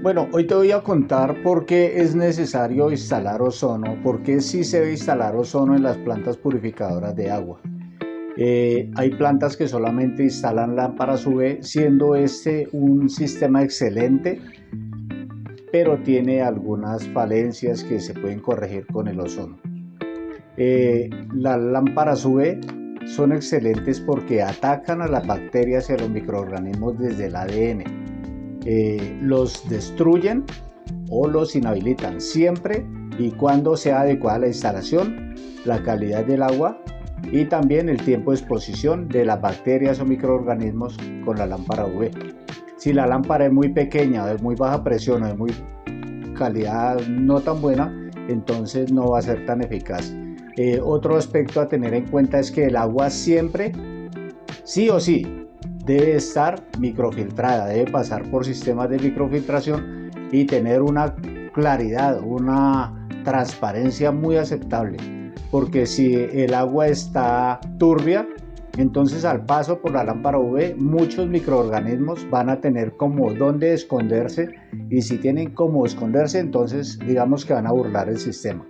Bueno, hoy te voy a contar por qué es necesario instalar ozono, por qué sí se debe instalar ozono en las plantas purificadoras de agua. Hay plantas que solamente instalan lámparas UV, siendo este un sistema excelente, pero tiene algunas falencias que se pueden corregir con el ozono. Las lámparas UV son excelentes porque atacan a las bacterias y a los microorganismos desde el ADN. Los destruyen o los inhabilitan siempre y cuando sea adecuada la instalación, la calidad del agua y también el tiempo de exposición de las bacterias o microorganismos con la lámpara UV. Si la lámpara es muy pequeña, de muy baja presión o de muy calidad no tan buena, entonces no va a ser tan eficaz. Otro aspecto a tener en cuenta es que el agua siempre, sí o sí, debe estar microfiltrada, debe pasar por sistemas de microfiltración y tener una claridad, una transparencia muy aceptable, porque si el agua está turbia, entonces al paso por la lámpara UV muchos microorganismos van a tener como dónde esconderse, y si tienen como esconderse, entonces digamos que van a burlar el sistema.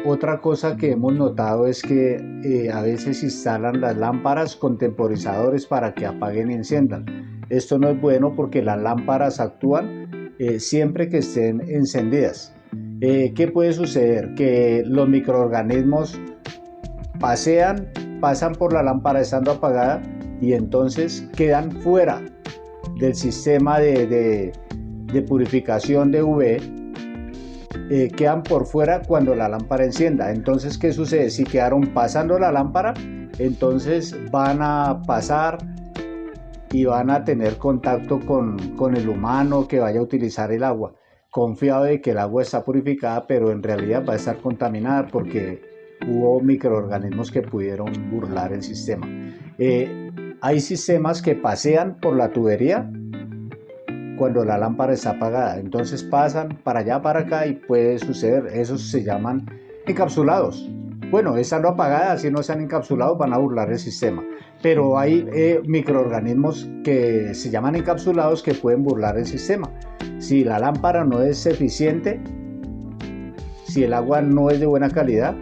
Otra cosa que hemos notado es que a veces instalan las lámparas con temporizadores para que apaguen y enciendan. Esto no es bueno porque las lámparas actúan siempre que estén encendidas. ¿Qué puede suceder? Que los microorganismos pasan por la lámpara estando apagada y entonces quedan fuera del sistema de purificación de UV. Quedan por fuera cuando la lámpara encienda. Entonces, ¿qué sucede? Si quedaron pasando la lámpara, entonces van a pasar y van a tener contacto con el humano que vaya a utilizar el agua, confiado de que el agua está purificada, pero en realidad va a estar contaminada porque hubo microorganismos que pudieron burlar el sistema. Hay sistemas que pasean por la tubería cuando la lámpara está apagada, entonces pasan para allá, para acá, y puede suceder, esos se llaman encapsulados. Bueno, estando apagada, si no están encapsulados, van a burlar el sistema, pero hay microorganismos que se llaman encapsulados que pueden burlar el sistema. Si la lámpara no es eficiente, si el agua no es de buena calidad,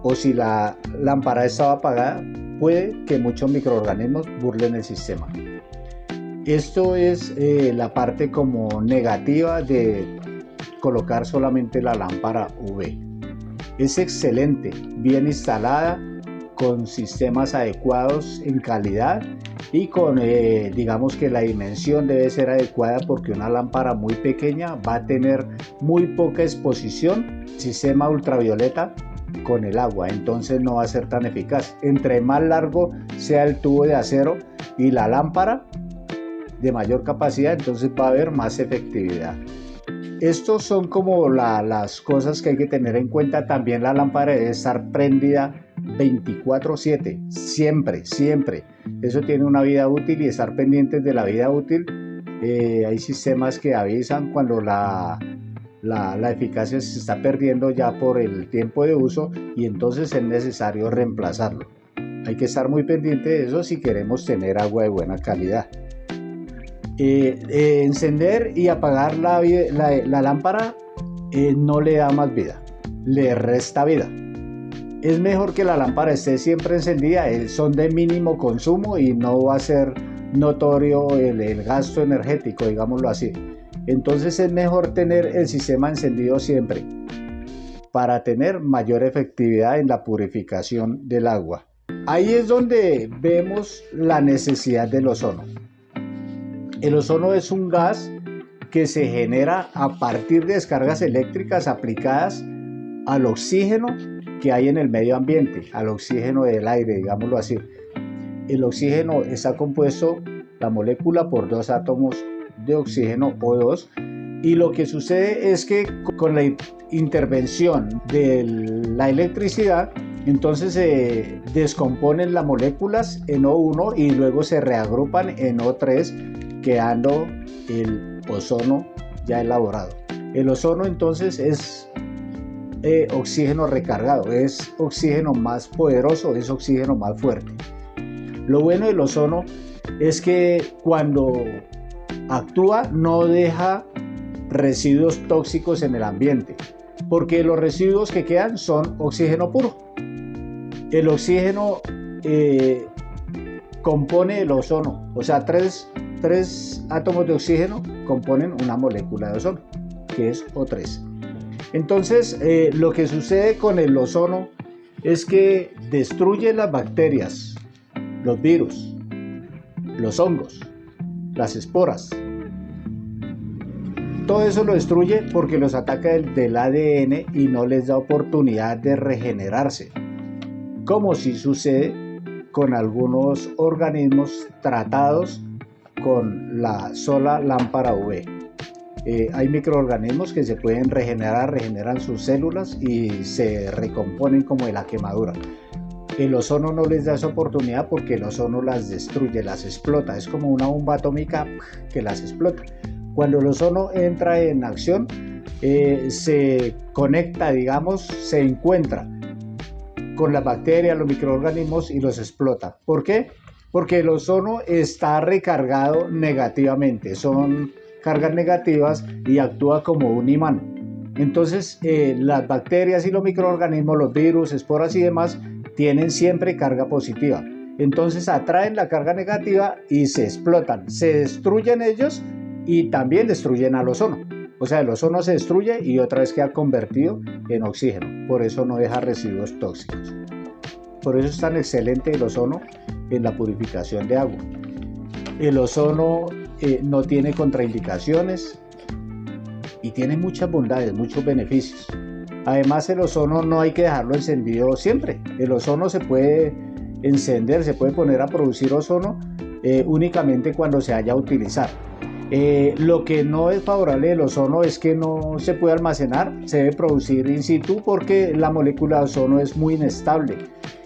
o si la lámpara estaba apagada, puede que muchos microorganismos burlen el sistema. Esto es la parte como negativa de colocar solamente la lámpara UV. Es excelente, bien instalada, con sistemas adecuados en calidad y con, digamos que la dimensión debe ser adecuada, porque una lámpara muy pequeña va a tener muy poca exposición, sistema ultravioleta con el agua, entonces no va a ser tan eficaz. Entre más largo sea el tubo de acero y la lámpara de mayor capacidad, entonces va a haber más efectividad. Estos son como las cosas que hay que tener en cuenta. También la lámpara debe estar prendida 24/7, siempre. Eso tiene una vida útil y estar pendientes de la vida útil. Hay sistemas que avisan cuando la eficacia se está perdiendo ya por el tiempo de uso, y entonces es necesario reemplazarlo. Hay que estar muy pendiente de eso si queremos tener agua de buena calidad. Encender y apagar la lámpara no le da más vida, le resta vida. Es mejor que la lámpara esté siempre encendida, son de mínimo consumo y no va a ser notorio el gasto energético, digámoslo así. Entonces es mejor tener el sistema encendido siempre para tener mayor efectividad en la purificación del agua. Ahí es donde vemos la necesidad del ozono. El ozono es un gas que se genera a partir de descargas eléctricas aplicadas al oxígeno que hay en el medio ambiente, al oxígeno del aire, digámoslo así. El oxígeno está compuesto, la molécula, por dos átomos de oxígeno, O2, y lo que sucede es que con la intervención de la electricidad, entonces se descomponen las moléculas en O1 y luego se reagrupan en O3, quedando el ozono ya elaborado. El ozono entonces es oxígeno recargado, es oxígeno más poderoso, es oxígeno más fuerte. Lo bueno del ozono es que cuando actúa, no deja residuos tóxicos en el ambiente, porque los residuos que quedan son oxígeno puro. El oxígeno compone el ozono, o sea, tres átomos de oxígeno componen una molécula de ozono, que es O3. Entonces, lo que sucede con el ozono es que destruye las bacterias, los virus, los hongos, las esporas. Todo eso lo destruye porque los ataca del ADN y no les da oportunidad de regenerarse, como sí sucede con algunos organismos tratados con la sola lámpara UV. Hay microorganismos que se pueden regeneran sus células y se recomponen como de la quemadura. El ozono no les da esa oportunidad porque el ozono las destruye, las explota. Es como una bomba atómica que las explota. Cuando el ozono entra en acción, se conecta, digamos, se encuentra con las bacterias, los microorganismos y los explota. ¿Por qué? Porque el ozono está recargado negativamente, son cargas negativas y actúa como un imán. Entonces, las bacterias y los microorganismos, los virus, esporas y demás, tienen siempre carga positiva. Entonces atraen la carga negativa y se explotan, se destruyen ellos y también destruyen al ozono. O sea, el ozono se destruye y otra vez queda convertido en oxígeno. Por eso no deja residuos tóxicos. Por eso es tan excelente el ozono en la purificación de agua. El ozono no tiene contraindicaciones y tiene muchas bondades, muchos beneficios. Además, el ozono no hay que dejarlo encendido siempre. El ozono se puede encender, se puede poner a producir ozono únicamente cuando se haya a utilizar. Lo que no es favorable del ozono es que no se puede almacenar, se debe producir in situ porque la molécula de ozono es muy inestable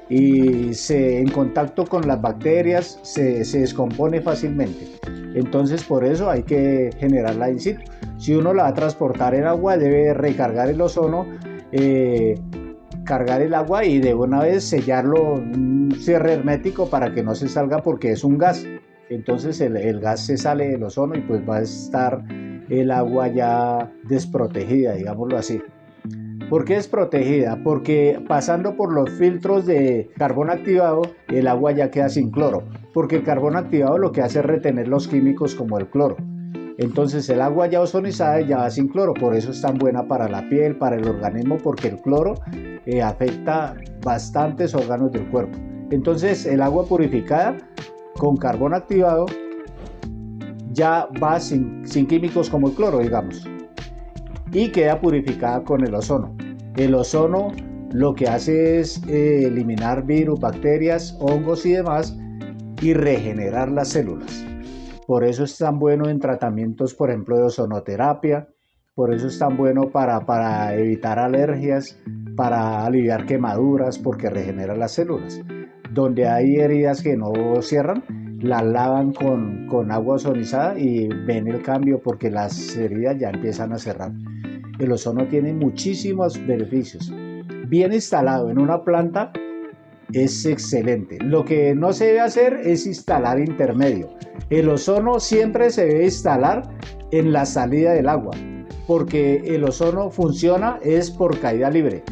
y en contacto con las bacterias se descompone fácilmente. Entonces por eso hay que generarla in situ. Si uno la va a transportar en agua, debe recargar el ozono, cargar el agua y de una vez sellarlo un cierre hermético para que no se salga porque es un gas. Entonces el gas se sale del ozono y pues va a estar el agua ya desprotegida, digámoslo así. ¿Por qué desprotegida? Porque pasando por los filtros de carbón activado, el agua ya queda sin cloro, porque el carbón activado lo que hace es retener los químicos como el cloro. Entonces el agua ya ozonizada ya va sin cloro, por eso es tan buena para la piel, para el organismo, porque el cloro afecta bastantes órganos del cuerpo. Entonces el agua purificada con carbón activado ya va sin químicos como el cloro, digamos, y queda purificada con el ozono. El ozono lo que hace es eliminar virus, bacterias, hongos y demás y regenerar las células. Por eso es tan bueno en tratamientos, por ejemplo, de ozonoterapia, por eso es tan bueno para evitar alergias, para aliviar quemaduras, porque regenera las células. Donde hay heridas que no cierran, las lavan con agua ozonizada y ven el cambio porque las heridas ya empiezan a cerrar. El ozono tiene muchísimos beneficios. Bien instalado en una planta es excelente. Lo que no se debe hacer es instalar intermedio. El ozono siempre se debe instalar en la salida del agua, porque el ozono funciona es por caída libre.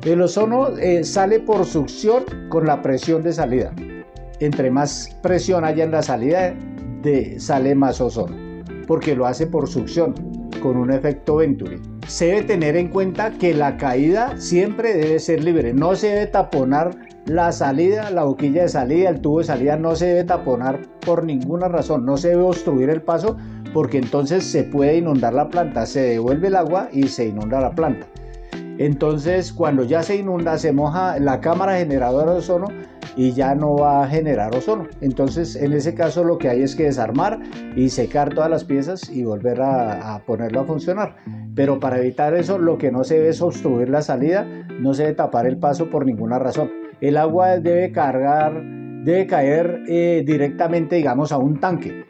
El ozono sale por succión con la presión de salida. Entre más presión haya en la salida, sale más ozono, porque lo hace por succión, con un efecto Venturi. Se debe tener en cuenta que la caída siempre debe ser libre, no se debe taponar la salida, la boquilla de salida, el tubo de salida no se debe taponar por ninguna razón, no se debe obstruir el paso porque entonces se puede inundar la planta, se devuelve el agua y se inunda la planta. Entonces cuando ya se inunda se moja la cámara generadora de ozono y ya no va a generar ozono. Entonces en ese caso lo que hay es que desarmar y secar todas las piezas y volver a ponerlo a funcionar. Pero para evitar eso lo que no se debe es obstruir la salida, no se debe tapar el paso por ninguna razón. El agua debe caer directamente, digamos, a un tanque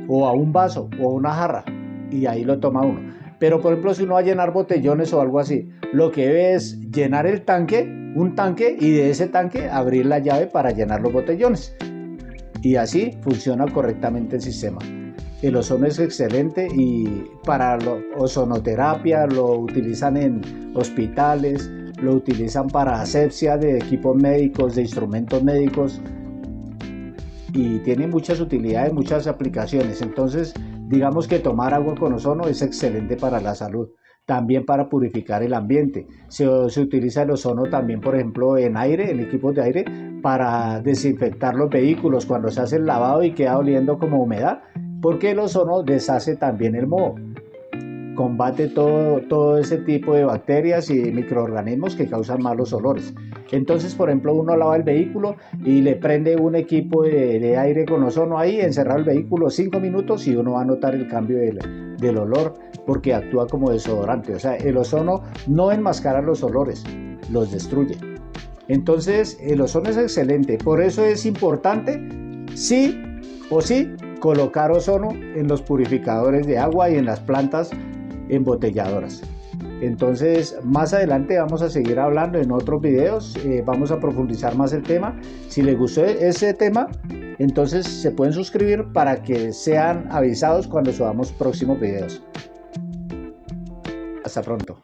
o a un vaso o a una jarra y ahí lo toma uno. Pero por ejemplo si uno va a llenar botellones o algo así, lo que debe es llenar el tanque, un tanque, y de ese tanque abrir la llave para llenar los botellones. Y así funciona correctamente el sistema. El ozono es excelente y para la ozonoterapia lo utilizan en hospitales, lo utilizan para asepsia de equipos médicos, de instrumentos médicos, y tiene muchas utilidades, muchas aplicaciones. Entonces, digamos que tomar agua con ozono es excelente para la salud. También para purificar el ambiente. Se utiliza el ozono también, por ejemplo, en aire, en equipos de aire, para desinfectar los vehículos cuando se hace el lavado y queda oliendo como humedad, porque el ozono deshace también el moho. Combate todo ese tipo de bacterias y microorganismos que causan malos olores. Entonces, por ejemplo, uno lava el vehículo y le prende un equipo de aire con ozono ahí, encerrado el vehículo 5 minutos y uno va a notar el cambio del olor, porque actúa como desodorante. O sea, el ozono no enmascara los olores, los destruye. Entonces, el ozono es excelente. Por eso es importante, sí o sí, colocar ozono en los purificadores de agua y en las plantas embotelladoras. Entonces, más adelante vamos a seguir hablando en otros videos, vamos a profundizar más el tema. Si les gustó ese tema, entonces se pueden suscribir para que sean avisados cuando subamos próximos videos. Hasta pronto.